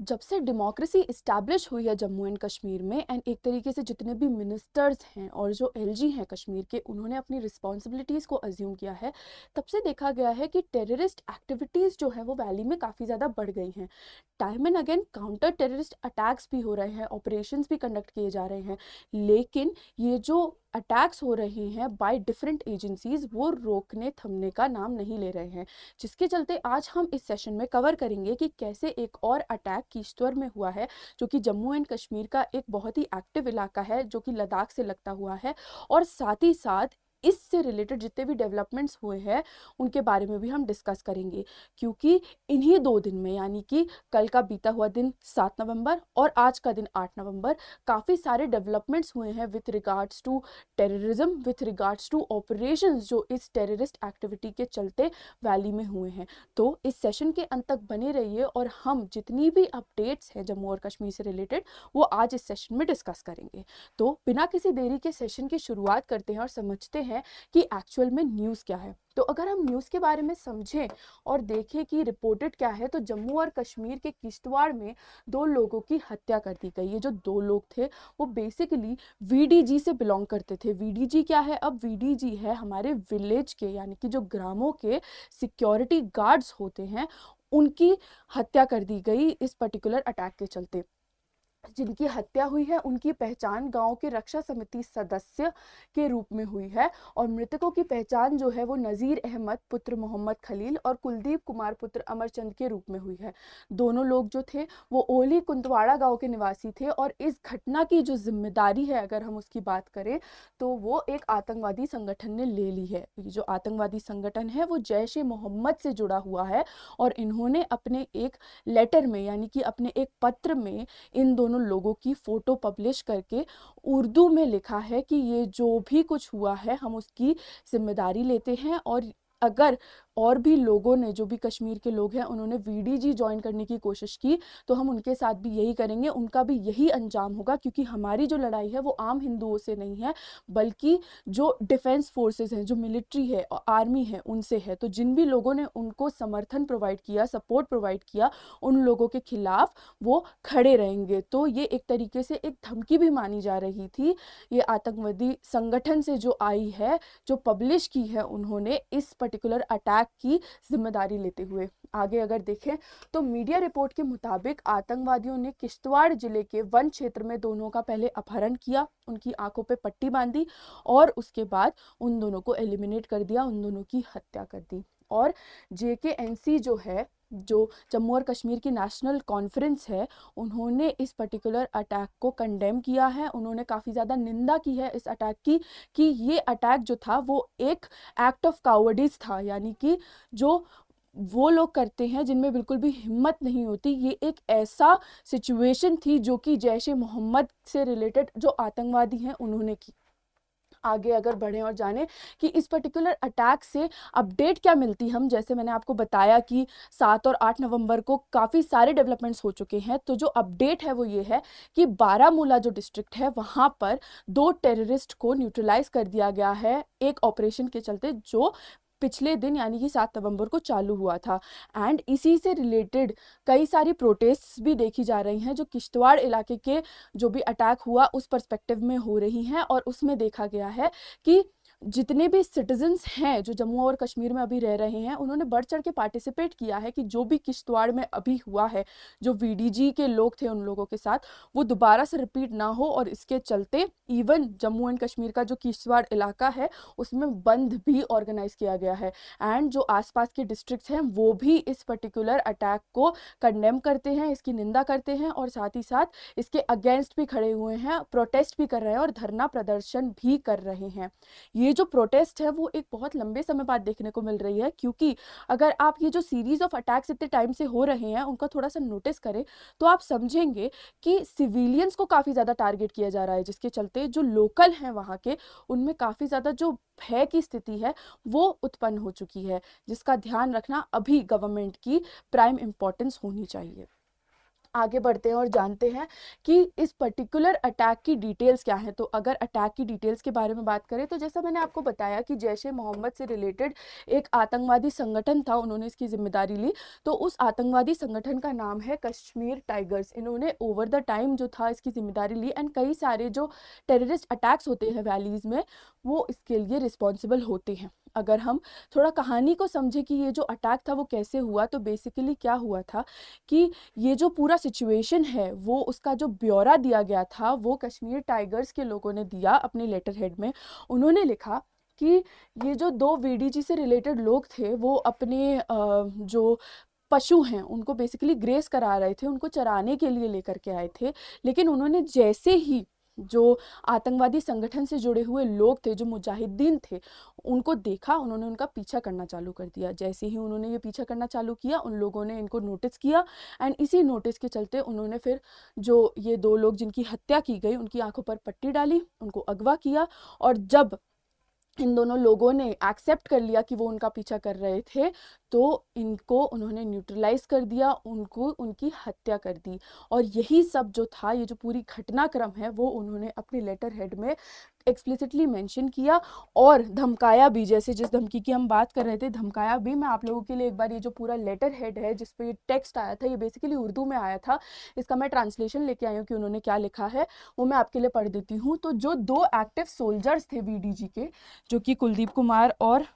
जब से democracy establish हुई है जम्मू एंड कश्मीर में एंड एक तरीके से जितने भी मिनिस्टर्स हैं और जो एलजी हैं कश्मीर के, उन्होंने अपनी रिस्पॉन्सिबिलिटीज़ को अज्यूम किया है, तब से देखा गया है कि टेररिस्ट एक्टिविटीज़ जो है वो वैली में काफ़ी ज़्यादा बढ़ गई हैं। Time and again counter terrorist attacks भी हो रहे हैं, ऑपरेशंस भी कंडक्ट किए जा रहे हैं, लेकिन ये जो अटैक्स हो रहे हैं बाय डिफरेंट एजेंसीज वो रोकने थमने का नाम नहीं ले रहे हैं। जिसके चलते आज हम इस सेशन में कवर करेंगे कि कैसे एक और अटैक किश्तवाड़ में हुआ है, जो कि जम्मू एंड कश्मीर का एक बहुत ही एक्टिव इलाका है, जो कि लद्दाख से लगता हुआ है, और साथ ही साथ इससे रिलेटेड जितने भी डेवलपमेंट्स हुए हैं उनके बारे में भी हम डिस्कस करेंगे। क्योंकि इन्हीं 2 दिन में, यानी कि कल का बीता हुआ दिन 7 नवंबर और आज का दिन 8 नवंबर, काफ़ी सारे डेवलपमेंट्स हुए हैं with regards to terrorism, with regards to operations जो इस टेररिस्ट एक्टिविटी के चलते वैली में हुए हैं। तो इस सेशन के अंत तक बने रहिए और हम जितनी भी अपडेट्स हैं जम्मू और कश्मीर से रिलेटेड वो आज इस सेशन में डिस्कस करेंगे। तो बिना किसी देरी के सेशन की शुरुआत करते हैं और समझते हैं कि एक्चुअल में न्यूज़ क्या है। तो अगर हम न्यूज़ के बारे में समझें और देखें कि रिपोर्टेड क्या है, तो जम्मू और कश्मीर के किश्तवाड़ में 2 लोगों की हत्या कर दी गई। ये जो 2 लोग थे वो बेसिकली वीडीजी से बिलोंग करते थे। वीडीजी क्या है? अब वीडीजी है हमारे विलेज के, यानी कि जो ग्रामों के सिक्योरिटी गार्ड्स होते हैं, उनकी हत्या कर दी गई इस पर्टिकुलर अटैक के चलते। जिनकी हत्या हुई है उनकी पहचान गांव के रक्षा समिति सदस्य के रूप में हुई है, और मृतकों की पहचान जो है वो नज़ीर अहमद पुत्र मोहम्मद खलील और कुलदीप कुमार पुत्र अमरचंद के रूप में हुई है। दोनों लोग जो थे वो ओली कुंतवाड़ा गांव के निवासी थे, और इस घटना की जो जिम्मेदारी है अगर हम उसकी बात करें तो वो एक आतंकवादी संगठन ने ले ली है। ये जो आतंकवादी संगठन है वो जैश ए मोहम्मद से जुड़ा हुआ है, और इन्होंने अपने एक लेटर में, यानी कि अपने एक पत्र में, इन दोनों लोगों की फोटो पब्लिश करके उर्दू में लिखा है कि ये जो भी कुछ हुआ है हम उसकी जिम्मेदारी लेते हैं, और अगर और भी लोगों ने, जो भी कश्मीर के लोग हैं, उन्होंने वीडीजी ज्वाइन करने की कोशिश की तो हम उनके साथ भी यही करेंगे, उनका भी यही अंजाम होगा। क्योंकि हमारी जो लड़ाई है वो आम हिंदुओं से नहीं है, बल्कि जो डिफेंस फोर्सेस हैं, जो मिलिट्री है और आर्मी है, उनसे है। तो जिन भी लोगों ने उनको समर्थन प्रोवाइड किया, सपोर्ट प्रोवाइड किया, उन लोगों के खिलाफ वो खड़े रहेंगे। तो ये एक तरीके से एक धमकी भी मानी जा रही थी, ये आतंकवादी संगठन से जो आई है, जो पब्लिश की है उन्होंने इस पर्टिकुलर अटैक की जिम्मेदारी लेते हुए। आगे अगर देखें तो मीडिया रिपोर्ट के मुताबिक आतंकवादियों ने किश्तवाड़ जिले के वन क्षेत्र में दोनों का पहले अपहरण किया, उनकी आंखों पे पट्टी बांधी, और उसके बाद उन दोनों को एलिमिनेट कर दिया, उन दोनों की हत्या कर दी। और जेकेएनसी जो है, जो जम्मू और कश्मीर की नेशनल कॉन्फ्रेंस है, उन्होंने इस पर्टिकुलर अटैक को कंडेम किया है। उन्होंने काफ़ी ज़्यादा निंदा की है इस अटैक की, कि ये अटैक जो था वो एक एक्ट ऑफ कावर्डिस था, यानी कि जो वो लोग करते हैं जिनमें बिल्कुल भी हिम्मत नहीं होती, ये एक ऐसा सिचुएशन थी जो कि जैश ए मोहम्मद से रिलेटेड जो आतंकवादी हैं उन्होंने की। आगे अगर बढ़ें और जानें कि इस पर्टिकुलर अटैक से अपडेट क्या मिलती, हम जैसे मैंने आपको बताया कि 7 और 8 नवंबर को काफ़ी सारे डेवलपमेंट्स हो चुके हैं। तो जो अपडेट है वो ये है कि बारामूला जो डिस्ट्रिक्ट है वहाँ पर 2 टेररिस्ट को न्यूट्रलाइज कर दिया गया है एक ऑपरेशन के चलते, जो पिछले दिन यानी कि 7 नवंबर को चालू हुआ था। एंड इसी से रिलेटेड कई सारी प्रोटेस्ट्स भी देखी जा रही हैं, जो किश्तवाड़ इलाके के जो भी अटैक हुआ उस पर्सपेक्टिव में हो रही हैं, और उसमें देखा गया है कि जितने भी सिटीजन्स हैं जो जम्मू और कश्मीर में अभी रह रहे हैं, उन्होंने बढ़ चढ़ के पार्टिसिपेट किया है कि जो भी किश्तवाड़ में अभी हुआ है, जो वीडीजी के लोग थे उन लोगों के साथ, वो दोबारा से रिपीट ना हो। और इसके चलते इवन जम्मू एंड कश्मीर का जो किश्तवाड़ इलाका है उसमें बंद भी ऑर्गेनाइज किया गया है, एंड जो आसपास के डिस्ट्रिक्ट्स हैं वो भी इस पर्टिकुलर अटैक को कंडेम करते हैं, इसकी निंदा करते हैं, और साथ ही साथ इसके अगेंस्ट भी खड़े हुए हैं, प्रोटेस्ट भी कर रहे हैं और धरना प्रदर्शन भी कर रहे हैं। ये जो प्रोटेस्ट है वो एक बहुत लंबे समय बाद देखने को मिल रही है, क्योंकि अगर आप ये जो सीरीज ऑफ अटैक्स इतने टाइम से हो रहे हैं उनका थोड़ा सा नोटिस करें तो आप समझेंगे कि सिविलियंस को काफ़ी ज़्यादा टारगेट किया जा रहा है, जिसके चलते जो लोकल हैं वहाँ के, उनमें काफ़ी ज़्यादा जो भय की स्थिति है वो उत्पन्न हो चुकी है, जिसका ध्यान रखना अभी गवर्नमेंट की प्राइम इंपॉर्टेंस होनी चाहिए। आगे बढ़ते हैं और जानते हैं कि इस पर्टिकुलर अटैक की डिटेल्स क्या हैं। तो अगर अटैक की डिटेल्स के बारे में बात करें तो जैसा मैंने आपको बताया कि जैश ए मोहम्मद से रिलेटेड एक आतंकवादी संगठन था, उन्होंने इसकी जिम्मेदारी ली। तो उस आतंकवादी संगठन का नाम है कश्मीर टाइगर्स। इन्होंने ओवर द टाइम जो था इसकी जिम्मेदारी ली एंड कई सारे जो टेररिस्ट अटैक्स होते हैं वैलीज़ में वो इसके लिए रिस्पॉन्सिबल होते हैं। अगर हम थोड़ा कहानी को समझे कि ये जो अटैक था वो कैसे हुआ, तो बेसिकली क्या हुआ था कि ये जो पूरा सिचुएशन है वो उसका जो ब्यौरा दिया गया था वो कश्मीर टाइगर्स के लोगों ने दिया अपने लेटर हेड में। उन्होंने लिखा कि ये जो 2 वीडीजी से रिलेटेड लोग थे वो अपने जो पशु हैं उनको बेसिकली ग्रेस करा रहे थे, उनको चराने के लिए लेकर के आए थे। लेकिन उन्होंने जैसे ही जो आतंकवादी संगठन से जुड़े हुए लोग थे, जो मुजाहिदीन थे, उनको देखा, उन्होंने उनका पीछा करना चालू कर दिया। जैसे ही उन्होंने ये पीछा करना चालू किया, उन लोगों ने इनको नोटिस किया एंड इसी नोटिस के चलते उन्होंने फिर जो ये 2 लोग जिनकी हत्या की गई उनकी आंखों पर पट्टी डाली, उनको अगवा किया। और जब इन दोनों लोगों ने एक्सेप्ट कर लिया कि वो उनका पीछा कर रहे थे तो इनको उन्होंने न्यूट्रलाइज कर दिया, उनको उनकी हत्या कर दी। और यही सब जो था, ये जो पूरी घटनाक्रम है वो उन्होंने अपने लेटर हेड में एक्सप्लिसिटली मेंशन किया और धमकाया भी। जैसे जिस धमकी की हम बात कर रहे थे, धमकाया भी। मैं आप लोगों के लिए एक बार ये जो पूरा लेटर हेड है जिस पे ये टेक्स्ट आया था, ये बेसिकली उर्दू में आया था, इसका मैं ट्रांसलेशन लेके आई हूँ कि उन्होंने क्या लिखा है, वो मैं आपके लिए पढ़ देती हूँ। तो जो 2 एक्टिव सोल्जर्स थे वीडीजी के, जो कि कुलदीप कुमार और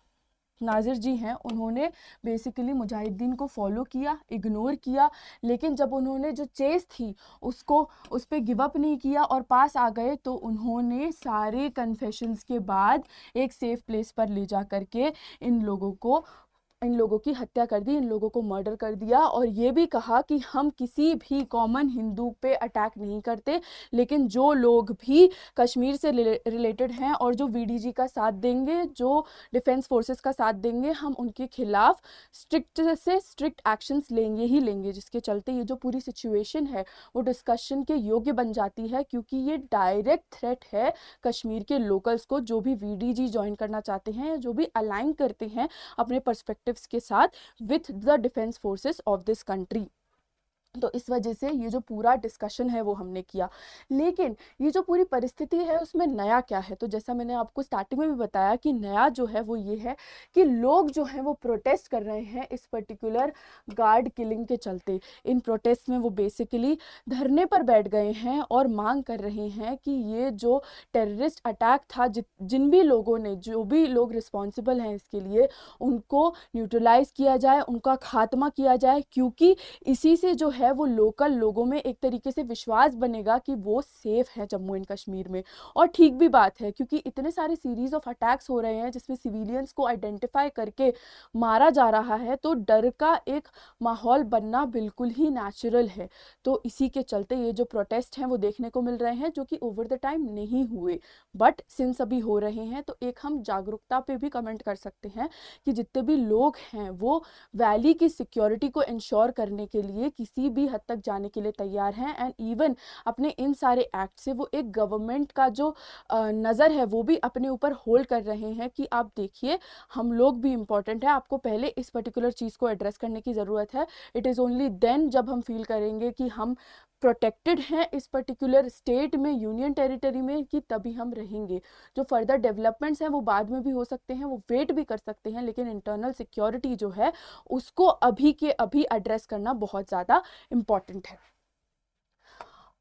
नाजिर जी हैं, उन्होंने बेसिकली मुजाहिदीन को फॉलो किया, इग्नोर किया। लेकिन जब उन्होंने जो चेस थी उसको उस पर गिव अप नहीं किया और पास आ गए, तो उन्होंने सारे कन्फेशंस के बाद एक सेफ प्लेस पर ले जा करके इन लोगों की हत्या कर दी, इन लोगों को मर्डर कर दिया। और ये भी कहा कि हम किसी भी कॉमन हिंदू पे अटैक नहीं करते, लेकिन जो लोग भी कश्मीर से रिलेटेड हैं और जो वीडीजी का साथ देंगे, जो डिफेंस फोर्सेस का साथ देंगे, हम उनके खिलाफ स्ट्रिक्ट से स्ट्रिक्ट एक्शंस लेंगे ही लेंगे। जिसके चलते ये जो पूरी सिचुएशन है वो डिस्कशन के योग्य बन जाती है, क्योंकि ये डायरेक्ट थ्रेट है कश्मीर के लोकल्स को, जो भी वीडीजी ज्वाइन करना चाहते हैं, जो भी अलाइन करते हैं अपने पर्सपेक्टिव के साथ with the defence forces of this country. तो इस वजह से ये जो पूरा डिस्कशन है वो हमने किया। लेकिन ये जो पूरी परिस्थिति है उसमें नया क्या है, तो जैसा मैंने आपको स्टार्टिंग में भी बताया कि नया जो है वो ये है कि लोग जो हैं वो प्रोटेस्ट कर रहे हैं इस पर्टिकुलर गार्ड किलिंग के चलते। इन प्रोटेस्ट में वो बेसिकली धरने पर बैठ गए हैं और मांग कर रहे हैं कि ये जो टेररिस्ट अटैक था, जिन भी लोगों ने, जो भी लोग रिस्पॉन्सिबल हैं इसके लिए, उनको न्यूट्रलाइज किया जाए, उनका खात्मा किया जाए। क्योंकि इसी से जो है वो लोकल लोगों में एक तरीके से विश्वास बनेगा कि वो सेफ है जम्मू एंड कश्मीर में। और ठीक भी बात है, क्योंकि इतने सारे सीरीज ऑफ अटैक्स हो रहे हैं जिसमें सिविलियंस को आइडेंटिफाई करके मारा जा रहा है, तो डर का एक माहौल बनना बिल्कुल ही नेचुरल है। तो इसी के चलते ये जो प्रोटेस्ट हैं वो देखने को मिल रहे हैं, जो कि ओवर द टाइम नहीं हुए, बट सिंस अभी हो रहे हैं। तो एक हम जागरूकता पे भी कमेंट कर सकते हैं कि जितने भी लोग हैं वो वैली की सिक्योरिटी को इंश्योर करने के लिए किसी भी हद तक जाने के लिए तैयार हैं। एंड इवन अपने इन सारे एक्ट से वो एक गवर्नमेंट का जो नज़र है वो भी अपने ऊपर होल्ड कर रहे हैं कि आप देखिए, हम लोग भी इम्पॉर्टेंट है, आपको पहले इस पर्टिकुलर चीज़ को एड्रेस करने की ज़रूरत है। इट इज़ ओनली देन, जब हम फील करेंगे कि हम प्रोटेक्टेड हैं इस पर्टिकुलर स्टेट में, यूनियन टेरिटरी में, कि तभी हम रहेंगे। जो फर्दर डेवलपमेंट्स हैं वो बाद में भी हो सकते हैं, वो वेट भी कर सकते हैं, लेकिन इंटरनल सिक्योरिटी जो है उसको अभी के अभी एड्रेस करना बहुत ज़्यादा इम्पॉर्टेंट है।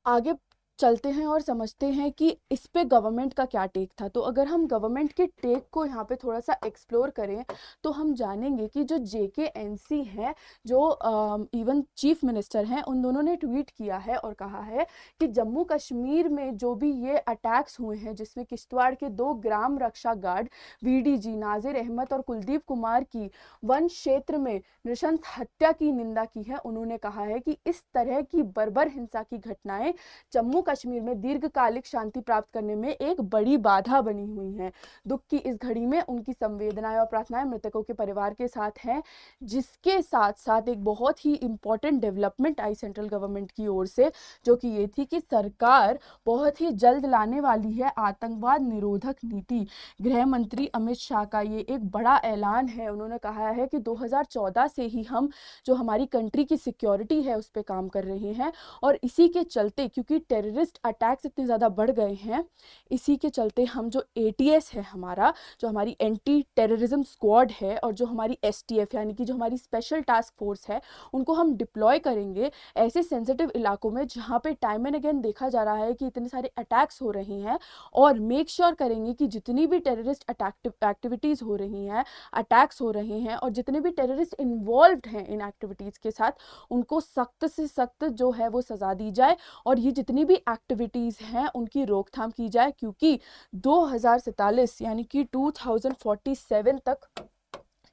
आगे चलते हैं और समझते हैं कि इस पे गवर्नमेंट का क्या टेक था। तो अगर हम गवर्नमेंट के टेक को यहाँ पे थोड़ा सा एक्सप्लोर करें तो हम जानेंगे कि जो JKNC हैं, जो इवन चीफ मिनिस्टर हैं, उन दोनों ने ट्वीट किया है और कहा है कि जम्मू कश्मीर में जो भी ये अटैक्स हुए हैं, जिसमें किश्तवाड़ के 2 ग्राम रक्षा गार्ड VDG नाजिर अहमद और कुलदीप कुमार की वन क्षेत्र में नृशंस हत्या की निंदा की है। उन्होंने कहा है कि इस तरह की बर्बर हिंसा की घटनाएं जम्मू कश्मीर में दीर्घकालिक शांति प्राप्त करने में एक बड़ी बाधा बनी हुई हैं। दुख की इस घड़ी में उनकी संवेदनाएं और प्रार्थनाएं मृतकों के परिवार के साथ हैं, जिसके साथ साथ एक बहुत ही इंपॉर्टेंट डेवलपमेंट आई सेंट्रल गवर्नमेंट की ओर से, जो कि ये थी कि सरकार बहुत ही जल्द लाने वाली है आतंकवाद निरोधक नीति। गृह मंत्री अमित शाह का ये एक बड़ा ऐलान है। उन्होंने कहा है कि 2014 से ही हम जो हमारी कंट्री की सिक्योरिटी है उस पर काम कर रहे हैं, और इसी के चलते, क्योंकि टेररिस्ट अटैक्स इतने ज़्यादा बढ़ गए हैं, इसी के चलते हम जो ATS है हमारा, जो हमारी एंटी टेररिज्म स्क्वाड है, और जो हमारी STF यानी कि जो हमारी स्पेशल टास्क फोर्स है, उनको हम डिप्लॉय करेंगे ऐसे सेंसिटिव इलाकों में जहाँ पे टाइम एंड अगेन देखा जा रहा है कि इतने सारे अटैक्स हो रहे हैं, और मेक श्योर करेंगे कि जितनी भी टेररिस्ट एक्टिविटीज़ हो रही हैं, अटैक्स हो रहे हैं, और जितने भी टेररिस्ट इन्वॉल्व्ड हैं इन एक्टिविटीज़ के साथ, उनको सख्त से सख्त जो है वो सज़ा दी जाए, और ये जितनी भी एक्टिविटीज़ हैं उनकी रोकथाम की जाए, क्योंकि 2047 यानी कि 2047 तक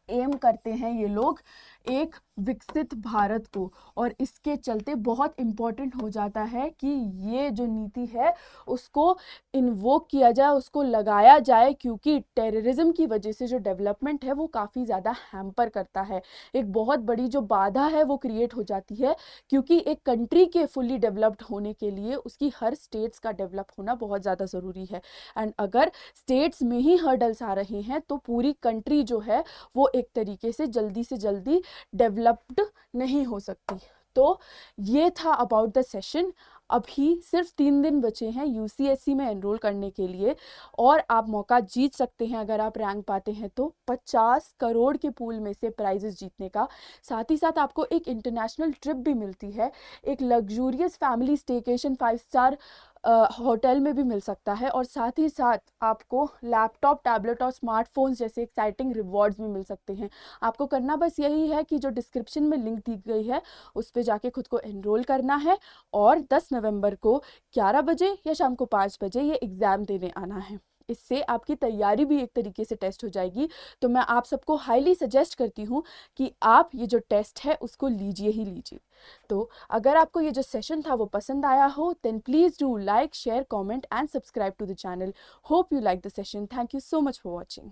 एम करते हैं ये लोग एक विकसित भारत को। और इसके चलते बहुत इम्पॉर्टेंट हो जाता है कि ये जो नीति है उसको इन्वोक किया जाए, उसको लगाया जाए, क्योंकि टेररिज्म की वजह से जो डेवलपमेंट है वो काफ़ी ज़्यादा हैम्पर करता है। एक बहुत बड़ी जो बाधा है वो क्रिएट हो जाती है, क्योंकि एक कंट्री के फुली डेवलप्ड होने के लिए उसकी हर स्टेट्स का डेवलप होना बहुत ज़्यादा ज़रूरी है। एंड अगर स्टेट्स में ही हर्डल्स आ रहे हैं तो पूरी कंट्री जो है वो एक तरीके से जल्दी डेवलप्ड नहीं हो सकती। तो ये था अबाउट द सेशन। अभी सिर्फ 3 दिन बचे हैं UCSC में एनरोल करने के लिए, और आप मौका जीत सकते हैं अगर आप रैंक पाते हैं तो 50 करोड़ के पूल में से प्राइजेस जीतने का। साथ ही साथ आपको एक इंटरनेशनल ट्रिप भी मिलती है, एक luxurious family staycation 5 star hotel में भी मिल सकता है, और साथ ही साथ आपको लैपटॉप, टैबलेट और स्मार्टफोन्स जैसे एक्साइटिंग रिवॉर्ड्स भी मिल सकते हैं। आपको करना बस यही है कि जो डिस्क्रिप्शन में लिंक दी गई है उस पर जाके खुद को एनरोल करना है, और 10 नवंबर को 11 बजे या शाम को 5 बजे ये एग्ज़ाम देने आना है। इससे आपकी तैयारी भी एक तरीके से टेस्ट हो जाएगी। तो मैं आप सबको हाईली सजेस्ट करती हूँ कि आप ये जो टेस्ट है उसको लीजिए ही लीजिए। तो अगर आपको ये जो सेशन था वो पसंद आया हो, then please do like, share, comment and subscribe to the channel. Hope you like the session. Thank you so much for watching.